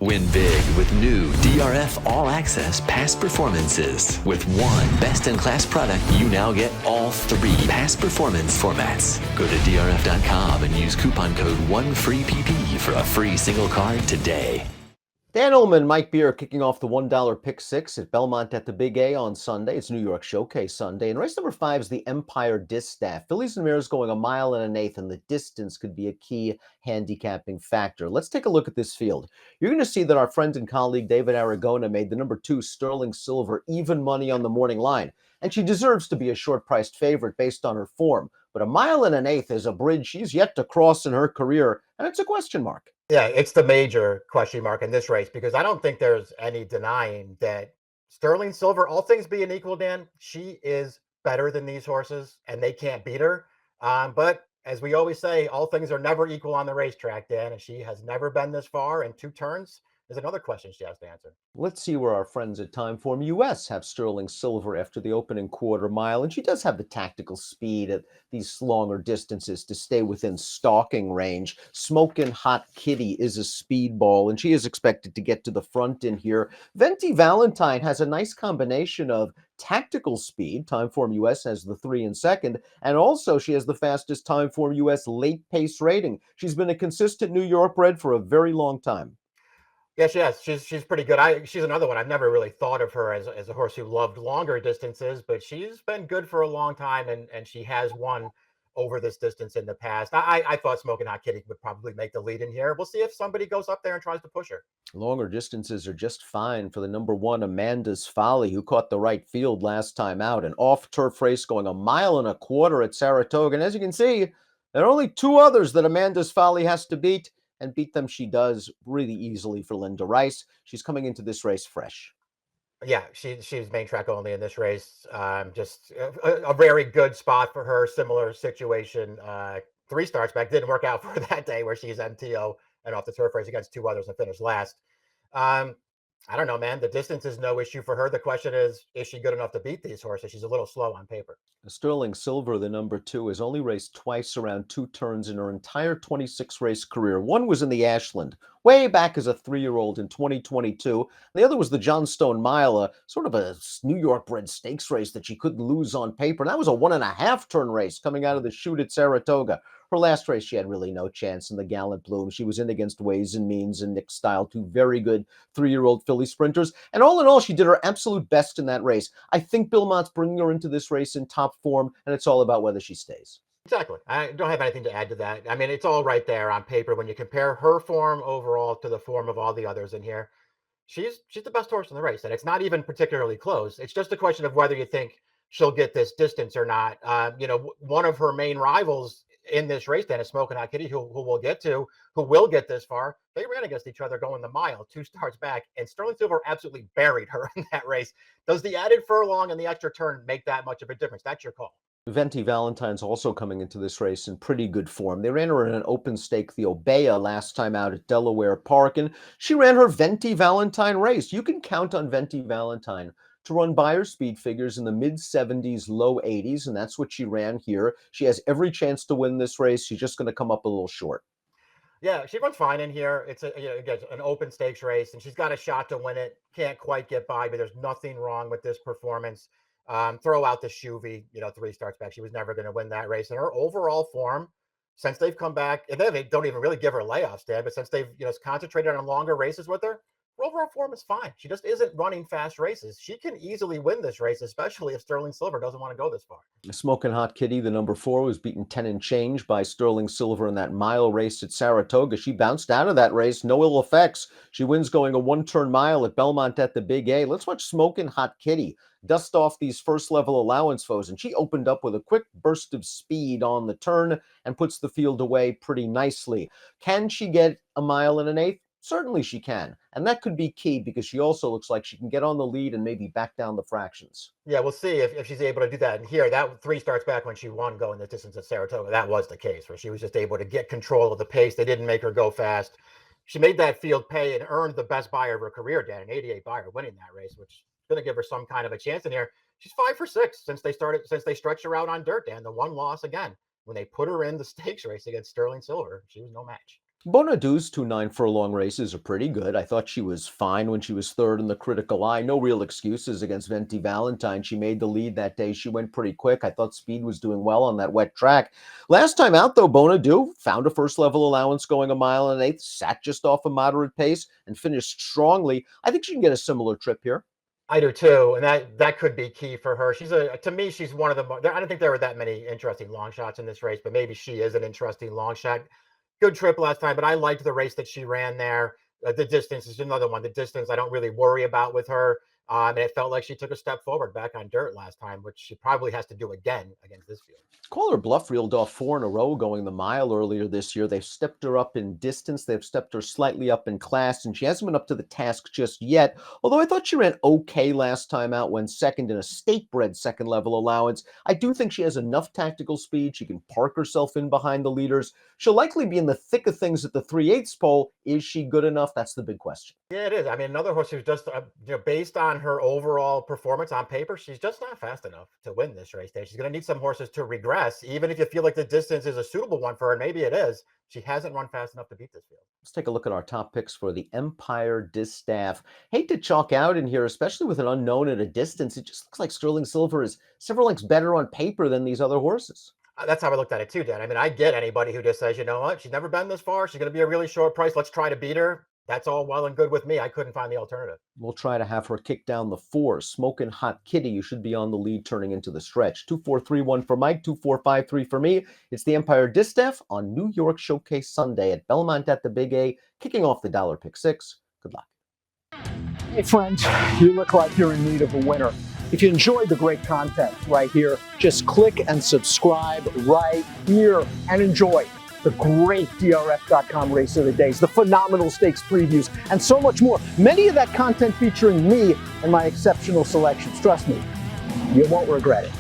Win big with new DRF All Access past performances. With one best-in-class product, you now get all three past performance formats. Go to DRF.com and use coupon code ONEFREEPP for a free single card today. Dan Illman, Mike Beer kicking off the $1 Pick 6 at Belmont at the Big A on Sunday. It's New York Showcase Sunday. And race number 5 is the Empire Distaff. Fillies and Mares going 1 1/8 miles, and the distance could be a key handicapping factor. Let's take a look at this field. You're going to see that our friend and colleague David Aragona made the number 2 Sterling Silver even money on the morning line. And she deserves to be a short-priced favorite based on her form. But 1 1/8 miles is a bridge she's yet to cross in her career, and it's a question mark. Yeah, it's the major question mark in this race because I don't think there's any denying that Sterling Silver, all things being equal, Dan, she is better than these horses and they can't beat her. But as we always say, all things are never equal on the racetrack, Dan, and she has never been this far. And 2 turns is another question she has to answer. Let's see where our friends at Timeform US have Sterling Silver after the opening quarter mile. And she does have the tactical speed at these longer distances to stay within stalking range. Smokin' Hot Kitty is a speedball, and she is expected to get to the front in here. Venti Valentine has a nice combination of tactical speed. Timeform US has the 3 in second, and also she has the fastest Timeform US late pace rating. She's been a consistent New York bred for a very long time. Yeah, she has. She's pretty good. She's another one. I've never really thought of her as a horse who loved longer distances, but she's been good for a long time, and she has won over this distance in the past. I thought Smoking Hot Kitty would probably make the lead in here. We'll see if somebody goes up there and tries to push her. Longer distances are just fine for the number 1 Amanda's Folly, who caught the right field last time out. An off-turf race going 1.25 miles at Saratoga. And as you can see, there are only 2 others that Amanda's Folly has to beat, and beat them she does really easily for Linda Rice. She's coming into this race fresh. Yeah, she's main track only in this race. Just a very good spot for her. Similar situation. 3 starts back didn't work out for her that day where she's MTO and off the turf race against 2 others and finished last. I don't know, man. The distance is no issue for her. The question is she good enough to beat these horses? She's a little slow on paper. Sterling Silver, the number 2, has only raced twice around 2 turns in her entire 26-race career. One was in the Ashland, way back as a 3-year-old in 2022. The other was the Johnstone Mile, sort of a New York-bred stakes race that she couldn't lose on paper. And that was a 1.5-turn race coming out of the chute at Saratoga. Her last race, she had really no chance in the Gallant Bloom. She was in against Ways and Means and Nick Style, 2 very good 3-year-old filly sprinters. And all in all, she did her absolute best in that race. I think Belmont's bringing her into this race in top form, and it's all about whether she stays. Exactly. I don't have anything to add to that. I mean, it's all right there on paper when you compare her form overall to the form of all the others in here. She's the best horse in the race, and it's not even particularly close. It's just a question of whether you think she'll get this distance or not. One of her main rivals in this race, then, is Smoking Hot Kitty, who we'll get to, who will get this far. They ran against each other going the mile, 2 starts back, and Sterling Silver absolutely buried her in that race. Does the added furlong and the extra turn make that much of a difference? That's your call. Venti Valentine's also coming into this race in pretty good form. They ran her in an open stake, the Obeah, last time out at Delaware Park, and she ran her Venti Valentine race. You can count on Venti Valentine to run buyer speed figures in the mid-70s, low 80s, and that's what she ran here. She has every chance to win this race. She's just going to come up a little short. Yeah, she runs fine in here. It's again, an open stakes race, and she's got a shot to win it. Can't quite get by, but there's nothing wrong with this performance. Throw out the Shuvi, 3 starts back. She was never going to win that race. And her overall form, since they've come back, and they don't even really give her layoffs, Dan, but since they've concentrated on longer races with her, her overall form is fine. She just isn't running fast races. She can easily win this race, especially if Sterling Silver doesn't want to go this far. Smoking Hot Kitty, the number 4, was beaten 10 and change by Sterling Silver in that mile race at Saratoga. She bounced out of that race, no ill effects. She wins going a 1-turn mile at Belmont at the Big A. Let's watch Smoking Hot Kitty dust off these first-level allowance foes, and she opened up with a quick burst of speed on the turn and puts the field away pretty nicely. Can she get 1 1/8 miles? Certainly she can, and that could be key because she also looks like she can get on the lead and maybe back down the fractions. Yeah, we'll see if she's able to do that. And here, that 3 starts back when she won going the distance at Saratoga, that was the case, where she was just able to get control of the pace. They didn't make her go fast. She made that field pay and earned the best buyer of her career, Dan, an 88 buyer winning that race, which is going to give her some kind of a chance in here. She's 5 for 6 since they stretched her out on dirt, Dan. The one loss again when they put her in the stakes race against Sterling Silver, she was no match. Bonadu's 2.9 furlong races are pretty good. I thought she was fine when she was third in the critical eye. No real excuses against Venti Valentine. She made the lead that day. She went pretty quick. I thought speed was doing well on that wet track. Last time out, though, Bonadu found a first level allowance going a mile and an eighth, sat just off a moderate pace, and finished strongly. I think she can get a similar trip here. I do too, and that could be key for her. To me, she's one of the. I don't think there were that many interesting long shots in this race, but maybe she is an interesting long shot. Good trip last time, but I liked the race that she ran there. The distance is another one. The distance I don't really worry about with her. And it felt like she took a step forward back on dirt last time, which she probably has to do again against this field. Caller Bluff reeled off 4 in a row going the mile earlier this year. They've stepped her up in distance. They've stepped her slightly up in class, and she hasn't been up to the task just yet. Although I thought she ran okay last time out, when second in a state-bred second-level allowance. I do think she has enough tactical speed. She can park herself in behind the leaders. She'll likely be in the thick of things at the 3/8 pole. Is she good enough? That's the big question. Yeah, it is. I mean, another horse who's just, based on her overall performance on paper, she's just not fast enough to win this race day. She's going to need some horses to regress, even if you feel like the distance is a suitable one for her. And maybe it is. She hasn't run fast enough to beat this field. Let's take a look at our top picks for the Empire Distaff. Hate to chalk out in here, especially with an unknown at a distance. It just looks like Sterling Silver is several lengths better on paper than these other horses. That's how I looked at it too, Dan. I mean, I get anybody who just says, you know what, she's never been this far. She's going to be a really short price. Let's try to beat her. That's all well and good with me. I couldn't find the alternative. We'll try to have her kick down the 4. Smoking Hot Kitty, you should be on the lead turning into the stretch. 2-4-3-1 for Mike, 2-4-5-3 for me. It's the Empire Distaff on New York Showcase Sunday at Belmont at the Big A, kicking off the Dollar Pick 6. Good luck. Hey friends, you look like you're in need of a winner. If you enjoyed the great content right here, just click and subscribe right here and enjoy the great DRF.com race of the days, the phenomenal stakes previews, and so much more. Many of that content featuring me and my exceptional selections. Trust me, you won't regret it.